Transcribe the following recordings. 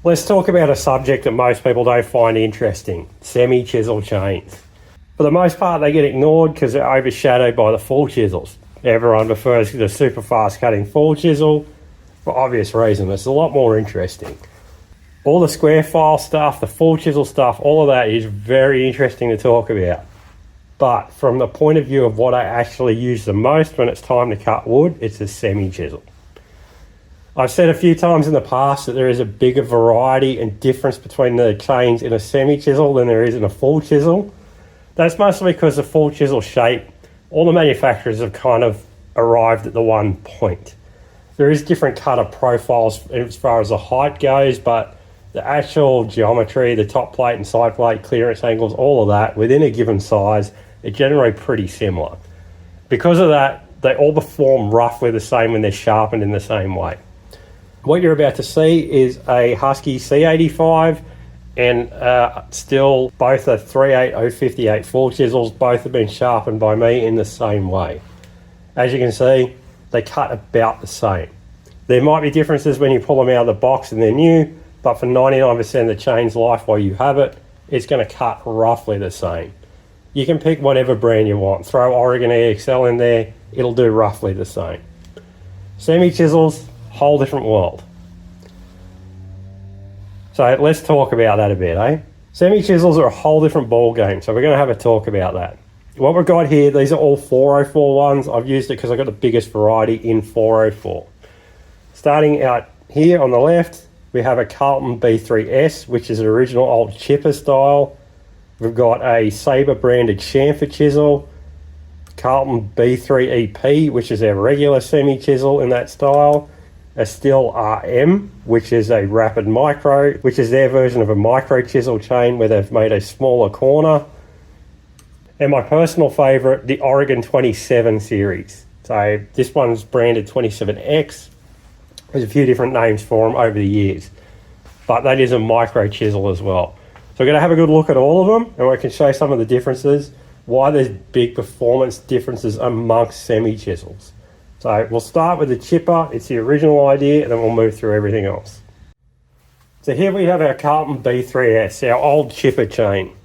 Let's talk about a subject that most people don't find interesting, semi-chisel chains. For the most part, they get ignored because they're overshadowed by the full chisels. Everyone prefers the super fast cutting full chisel for obvious reason. It's a lot more interesting. All the square file stuff, the full chisel stuff, all of that is very interesting to talk about. But from the point of view of what I actually use the most when it's time to cut wood, it's a semi-chisel. I've said a few times in the past that there is a bigger variety and difference between the chains in a semi-chisel than there is in a full chisel. That's mostly because the full chisel shape, all the manufacturers have kind of arrived at the one point. There is different cutter profiles as far as the height goes, but the actual geometry, the top plate and side plate, clearance angles, all of that, within a given size, are generally pretty similar. Because of that, they all perform roughly the same when they're sharpened in the same way. What you're about to see is a Husky C85 and Stihl, both are 38058 full chisels. Both have been sharpened by me in the same way. As you can see, they cut about the same. There might be differences when you pull them out of the box and they're new, but for 99% of the chain's life while you have it, it's going to cut roughly the same. You can pick whatever brand you want. Throw Oregon EXL in there, it'll do roughly the same. Semi-chisels, whole different world. So let's talk about that a bit, eh? Semi-chisels are a whole different ball game, so we're going to have a talk about that. What we've got here, these are all 404 ones. I've used it because I've got the biggest variety in 404. Starting out here on the left, we have a Carlton B3S, which is an original old chipper style. We've got a Sabre branded Chamfer chisel, Carlton B3EP, which is our regular semi-chisel in that style, a Stihl RM, which is a rapid micro, which is their version of a micro chisel chain where they've made a smaller corner, and my personal favourite, the Oregon 27 series. So this one's branded 27X. There's a few different names for them over the years, but that is a micro chisel as well. So we're going to have a good look at all of them, and we can show some of the differences, why there's big performance differences amongst semi-chisels. So we'll start with the chipper. It's the original idea, and then we'll move through everything else. So here we have our Carlton B3S, our old chipper chain.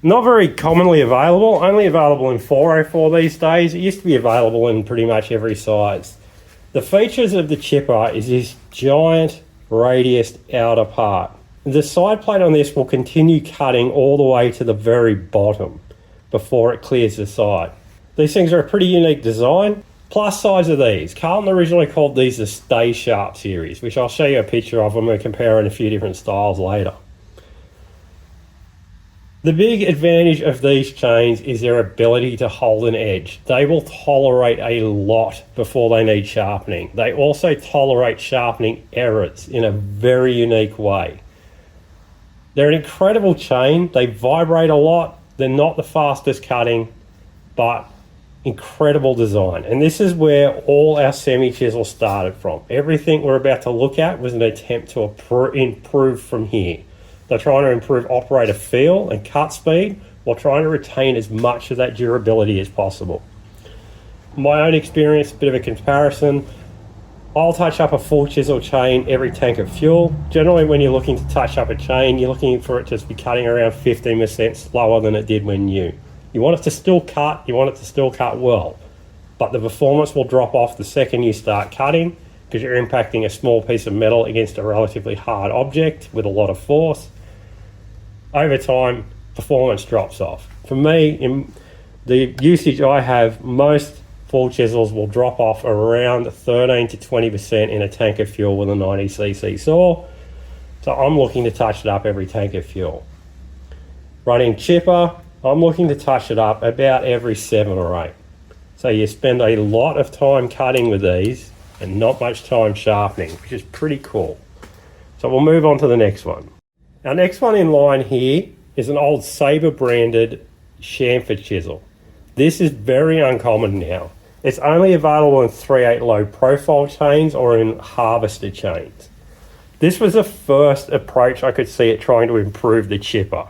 Not very commonly available, only available in 404 these days. It used to be available in pretty much every size. The features of the chipper is this giant radiused outer part. The side plate on this will continue cutting all the way to the very bottom before it clears the side. These things are a pretty unique design. Plus size of these. Carlton originally called these the Stay Sharp series, which I'll show you a picture of when we're comparing a few different styles later. The big advantage of these chains is their ability to hold an edge. They will tolerate a lot before they need sharpening. They also tolerate sharpening errors in a very unique way. They're an incredible chain. They vibrate a lot. They're not the fastest cutting, but incredible design. And this is where all our semi-chisels started from. Everything we're about to look at was an attempt to improve from here. They're trying to improve operator feel and cut speed while trying to retain as much of that durability as possible. My own experience, a bit of a comparison, I'll touch up a full chisel chain every tank of fuel. Generally when you're looking to touch up a chain, you're looking for it to be cutting around 15% slower than it did when new. You want it to still cut, you want it to still cut well, but the performance will drop off the second you start cutting because you're impacting a small piece of metal against a relatively hard object with a lot of force. Over time, performance drops off. For me, in the usage I have, most full chisels will drop off around 13 to 20% in a tank of fuel with a 90cc saw. So I'm looking to touch it up every tank of fuel. Running chipper, I'm looking to touch it up about every 7 or 8. So you spend a lot of time cutting with these and not much time sharpening, which is pretty cool. So we'll move on to the next one. Our next one in line here is an old Sabre branded Chamfer chisel. This is very uncommon now. It's only available in 3/8 low profile chains or in harvester chains. This was the first approach I could see at trying to improve the chipper.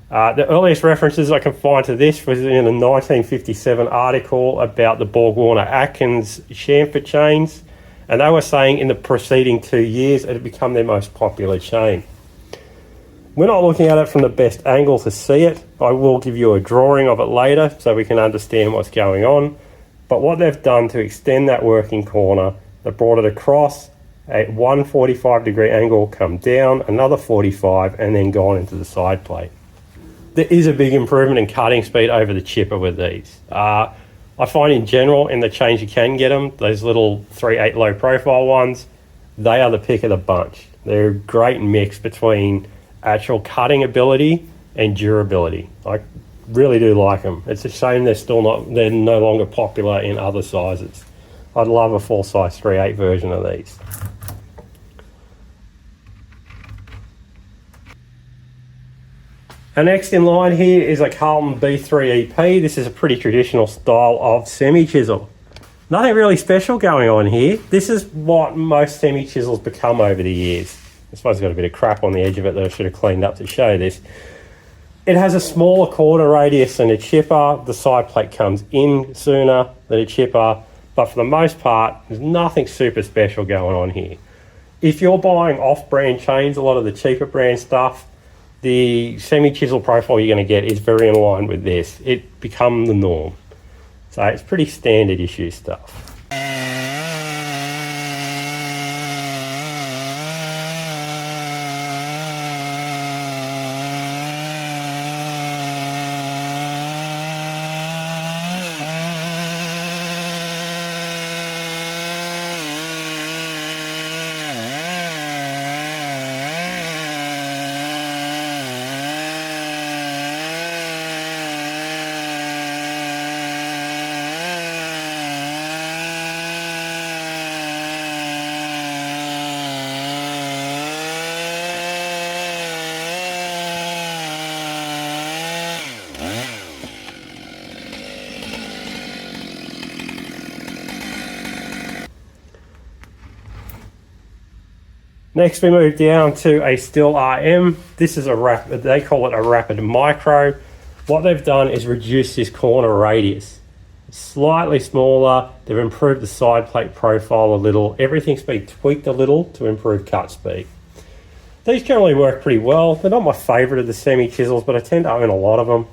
The earliest references I can find to this was in a 1957 article about the Borg Warner Atkins chamfer chains. And they were saying in the preceding 2 years it had become their most popular chain. We're not looking at it from the best angle to see it. I will give you a drawing of it later so we can understand what's going on. But what they've done to extend that working corner, they brought it across at one 45-degree angle, come down another 45, and then gone into the side plate. There is a big improvement in cutting speed over the chipper with these. I find in general in the chains you can get them, those little 3/8 low profile ones, they are the pick of the bunch. They're a great mix between actual cutting ability and durability. I really do like them. It's a shame they're no longer popular in other sizes. I'd love a full size 3/8 version of these. And next in line here is a Carlton B3EP. This is a pretty traditional style of semi-chisel. Nothing really special going on here. This is what most semi-chisels become over the years. I suppose I've got a bit of crap on the edge of it that I should have cleaned up to show this. It has a smaller corner radius than a chipper. The side plate comes in sooner than a chipper, but for the most part, there's nothing super special going on here. If you're buying off-brand chains, a lot of the cheaper brand stuff, the semi-chisel profile you're going to get is very in line with this. It becomes the norm. So it's pretty standard issue stuff. Next we move down to a Stihl RM. This is they call it a rapid micro. What they've done is reduce this corner radius. It's slightly smaller, they've improved the side plate profile a little. Everything's been tweaked a little to improve cut speed. These generally work pretty well. They're not my favourite of the semi-chisels, but I tend to own a lot of them.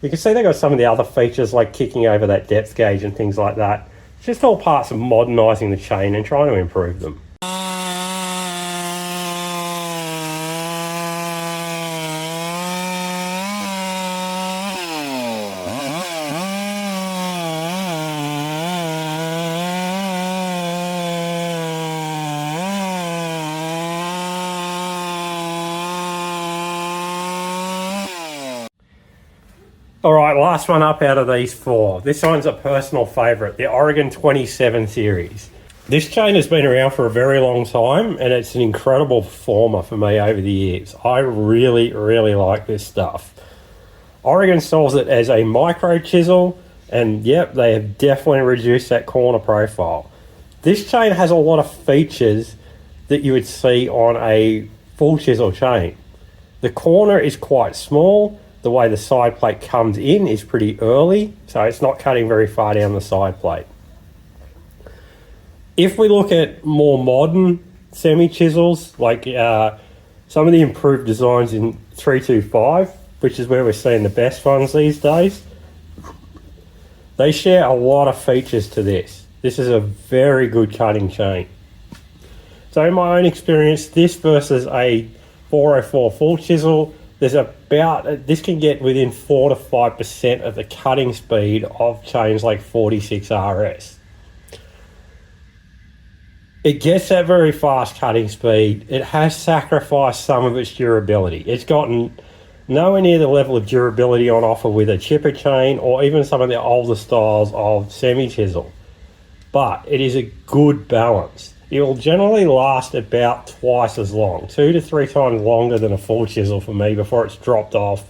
You can see they've got some of the other features like kicking over that depth gauge and things like that. It's just all parts of modernising the chain and trying to improve them. Alright, last one up out of these four. This one's a personal favourite, the Oregon 27 series. This chain has been around for a very long time and it's an incredible performer for me over the years. I really, really like this stuff. Oregon sells it as a micro chisel and yep, they have definitely reduced that corner profile. This chain has a lot of features that you would see on a full chisel chain. The corner is quite small. The way the side plate comes in is pretty early, so it's not cutting very far down the side plate. If we look at more modern semi-chisels, like some of the improved designs in 325, which is where we're seeing the best ones these days, they share a lot of features to this. This is a very good cutting chain. So in my own experience, this versus a 404 full chisel, this can get within 4 to 5% of the cutting speed of chains like 46 RS. It gets that very fast cutting speed. It has sacrificed some of its durability. It's gotten nowhere near the level of durability on offer with a chipper chain or even some of the older styles of semi-chisel. But it is a good balance. It will generally last about twice as long, 2 to 3 times longer than a full chisel for me before it's dropped off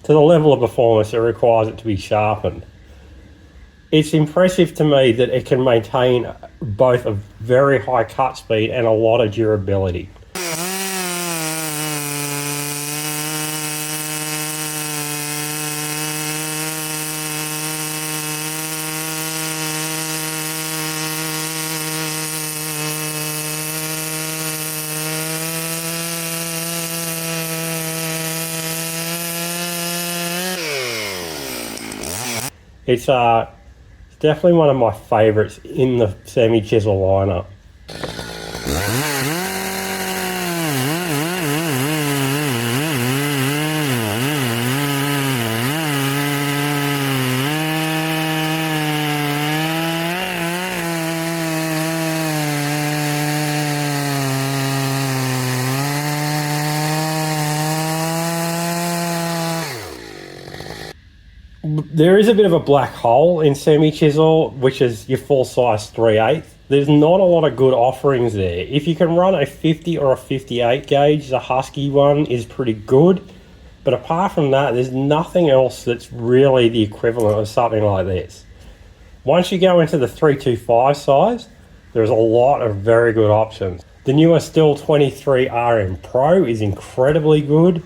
to the level of performance that requires it to be sharpened. It's impressive to me that it can maintain both a very high cut speed and a lot of durability. It's definitely one of my favourites in the semi-chisel lineup. There is a bit of a black hole in semi-chisel, which is your full size 3/8. There's not a lot of good offerings there. If you can run a 50 or a 58 gauge, the Husky one is pretty good. But apart from that, there's nothing else that's really the equivalent of something like this. Once you go into the 325 size, there's a lot of very good options. The newer Stihl 23 RM Pro is incredibly good.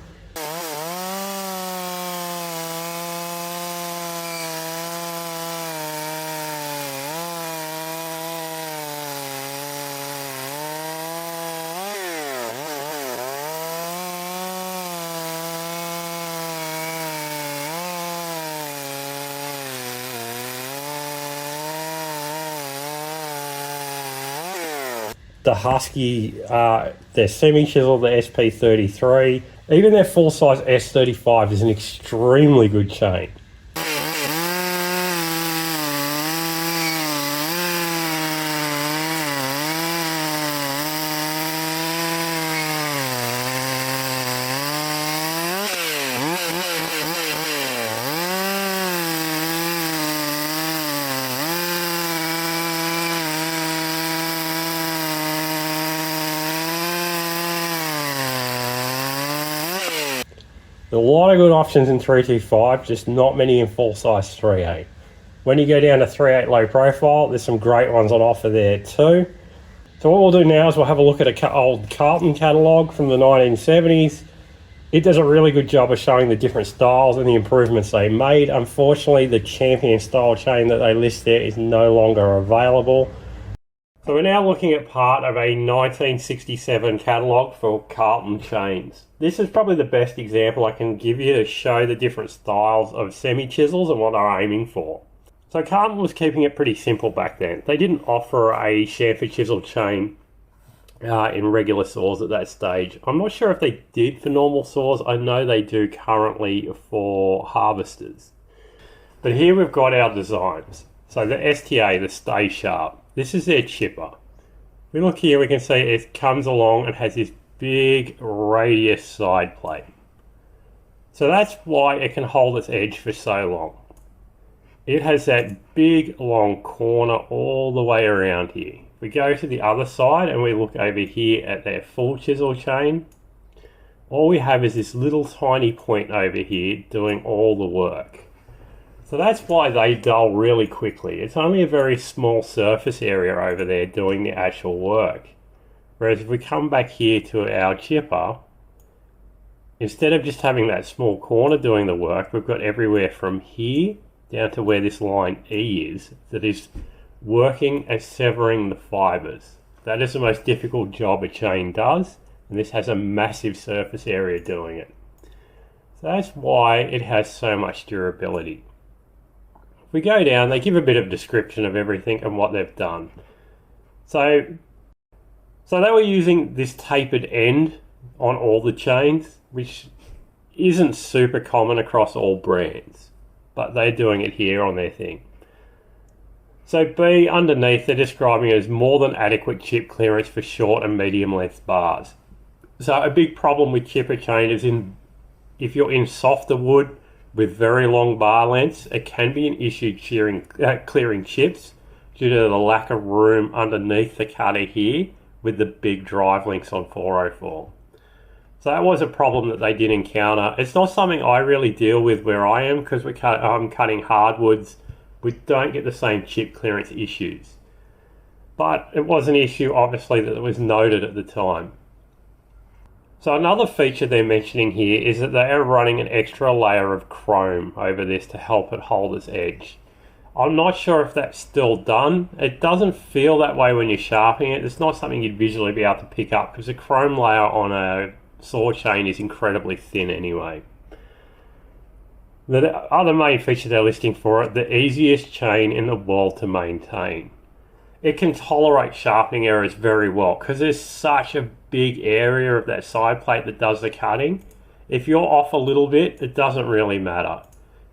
The Husky, their semi-chisel, the SP33, even their full-size S35 is an extremely good chain. A lot of good options in 325, just not many in full size 3/8. When you go down to 3/8 low profile, there's some great ones on offer there too. So what we'll do now is we'll have a look at an old Carlton catalogue from the 1970s. It does a really good job of showing the different styles and the improvements they made. Unfortunately, the Champion style chain that they list there is no longer available. So we're now looking at part of a 1967 catalogue for Carlton chains. This is probably the best example I can give you to show the different styles of semi-chisels and what they're aiming for. So Carlton was keeping it pretty simple back then. They didn't offer a chamfer chisel chain in regular saws at that stage. I'm not sure if they did for normal saws. I know they do currently for harvesters. But here we've got our designs. So the STA, the Stay Sharp. This is their chipper. If we look here, we can see it comes along and has this big radius side plate. So that's why it can hold its edge for so long. It has that big long corner all the way around here. If we go to the other side and we look over here at their full chisel chain, all we have is this little tiny point over here doing all the work. So that's why they dull really quickly. It's only a very small surface area over there doing the actual work. Whereas if we come back here to our chipper, instead of just having that small corner doing the work, we've got everywhere from here down to where this line E is, that is working and severing the fibers. That is the most difficult job a chain does, and this has a massive surface area doing it. So that's why it has so much durability. If we go down, they give a bit of description of everything and what they've done. So they were using this tapered end on all the chains, which isn't super common across all brands, but they're doing it here on their thing. So B, underneath, they're describing it as more than adequate chip clearance for short and medium length bars. So a big problem with chipper chain is if you're in softer wood with very long bar lengths, it can be an issue clearing chips due to the lack of room underneath the cutter here with the big drive links on 404. So that was a problem that they did encounter. It's not something I really deal with where I am because I'm cutting hardwoods. We don't get the same chip clearance issues. But it was an issue obviously that was noted at the time. So another feature they're mentioning here is that they are running an extra layer of chrome over this to help it hold its edge. I'm not sure if that's still done. It doesn't feel that way when you're sharpening it. It's not something you'd visually be able to pick up because the chrome layer on a saw chain is incredibly thin anyway. The other main feature they're listing for it, the easiest chain in the world to maintain. It can tolerate sharpening errors very well because there's such a big area of that side plate that does the cutting. If you're off a little bit, it doesn't really matter.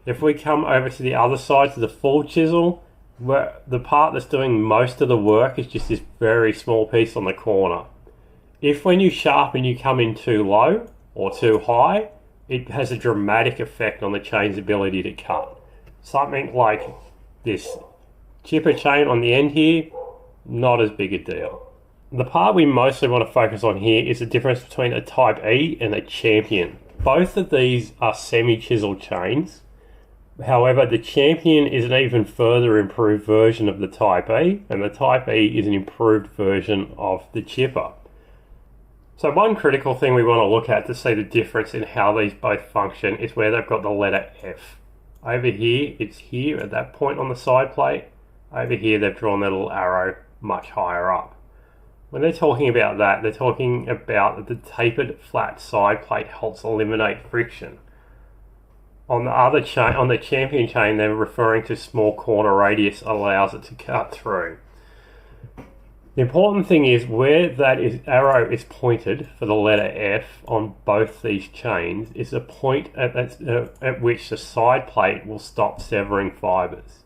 If we come over to the other side, to the full chisel, where the part that's doing most of the work is just this very small piece on the corner. If when you sharpen you come in too low or too high, it has a dramatic effect on the chain's ability to cut. Something like this chipper chain on the end here, not as big a deal. The part we mostly want to focus on here is the difference between a Type E and a Champion. Both of these are semi-chisel chains. However, the Champion is an even further improved version of the Type E, and the Type E is an improved version of the chipper. So one critical thing we want to look at to see the difference in how these both function is where they've got the letter F. Over here, it's here at that point on the side plate. Over here, they've drawn their little arrow much higher up. When they're talking about that, they're talking about that the tapered flat side plate helps eliminate friction. On the other chain, on the Champion chain, they're referring to small corner radius allows it to cut through. The important thing is where that arrow is pointed for the letter F on both these chains is a point at which the side plate will stop severing fibers.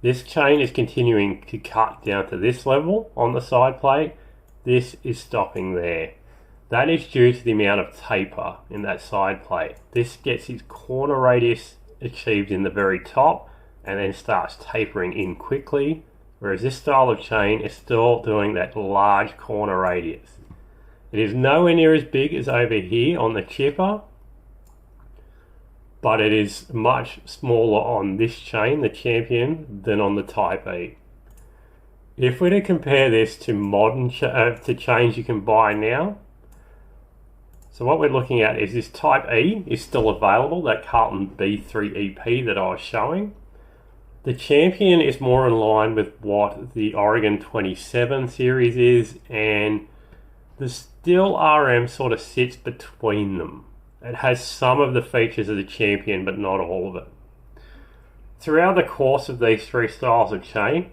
This chain is continuing to cut down to this level on the side plate. This is stopping there. That is due to the amount of taper in that side plate. This gets its corner radius achieved in the very top and then starts tapering in quickly, whereas this style of chain is still doing that large corner radius. It is nowhere near as big as over here on the chipper, but it is much smaller on this chain, the Champion, than on the Type E. If we're to compare this to modern to chains you can buy now, so what we're looking at is this Type E is still available, that Carlton B3 EP that I was showing. The Champion is more in line with what the Oregon 27 series is, and the Stihl RM sort of sits between them. It has some of the features of the Champion, but not all of it. Throughout the course of these three styles of chain,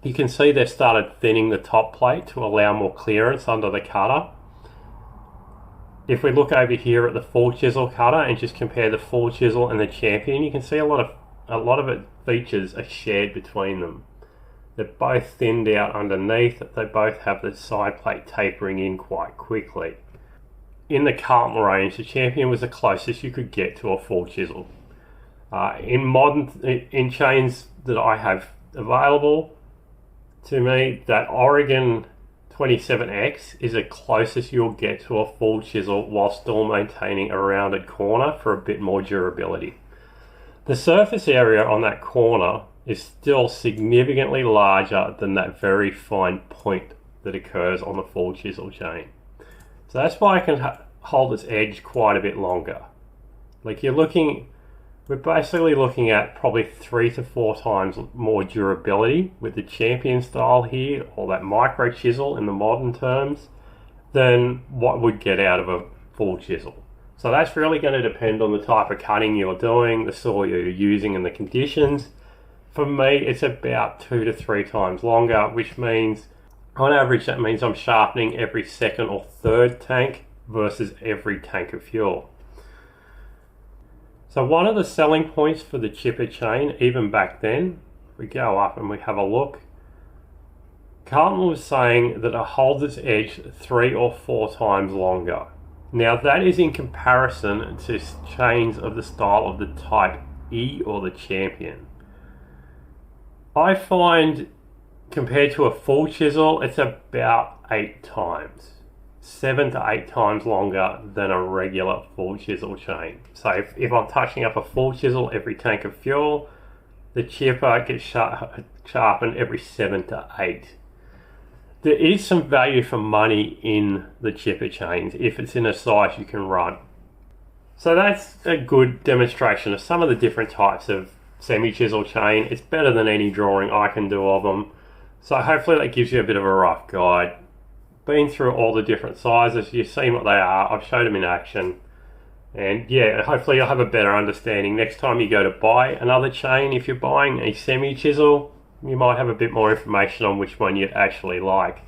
you can see they've started thinning the top plate to allow more clearance under the cutter. If we look over here at the full chisel cutter and just compare the full chisel and the Champion, you can see a lot of its features are shared between them. They're both thinned out underneath. They both have the side plate tapering in quite quickly. In the Carlton range, the Champion was the closest you could get to a full chisel. In chains that I have available to me, that Oregon 27X is the closest you'll get to a full chisel while still maintaining a rounded corner for a bit more durability. The surface area on that corner is still significantly larger than that very fine point that occurs on the full chisel chain. So that's why it can hold its edge quite a bit longer. We're basically looking at probably 3 to 4 times more durability with the Champion style here, or that micro chisel in the modern terms, than what we'd get out of a full chisel. So that's really going to depend on the type of cutting you're doing, the saw you're using, and the conditions. For me, it's about 2 to 3 times longer, which means on average that means I'm sharpening every second or third tank versus every tank of fuel. So one of the selling points for the chipper chain, even back then, we go up and we have a look, Carlton was saying that it holds its edge 3 or 4 times longer. Now that is in comparison to chains of the style of the Type E or the Champion. I find compared to a full chisel, it's about 8 times. 7 to 8 times longer than a regular full chisel chain. So if I'm touching up a full chisel every tank of fuel, the chipper gets sharpened every 7 to 8. There is some value for money in the chipper chains if it's in a size you can run. So that's a good demonstration of some of the different types of semi-chisel chain. It's better than any drawing I can do of them. So hopefully that gives you a bit of a rough guide. Been through all the different sizes, you've seen what they are, I've showed them in action. And yeah, hopefully you'll have a better understanding next time you go to buy another chain. If you're buying a semi-chisel, you might have a bit more information on which one you'd actually like.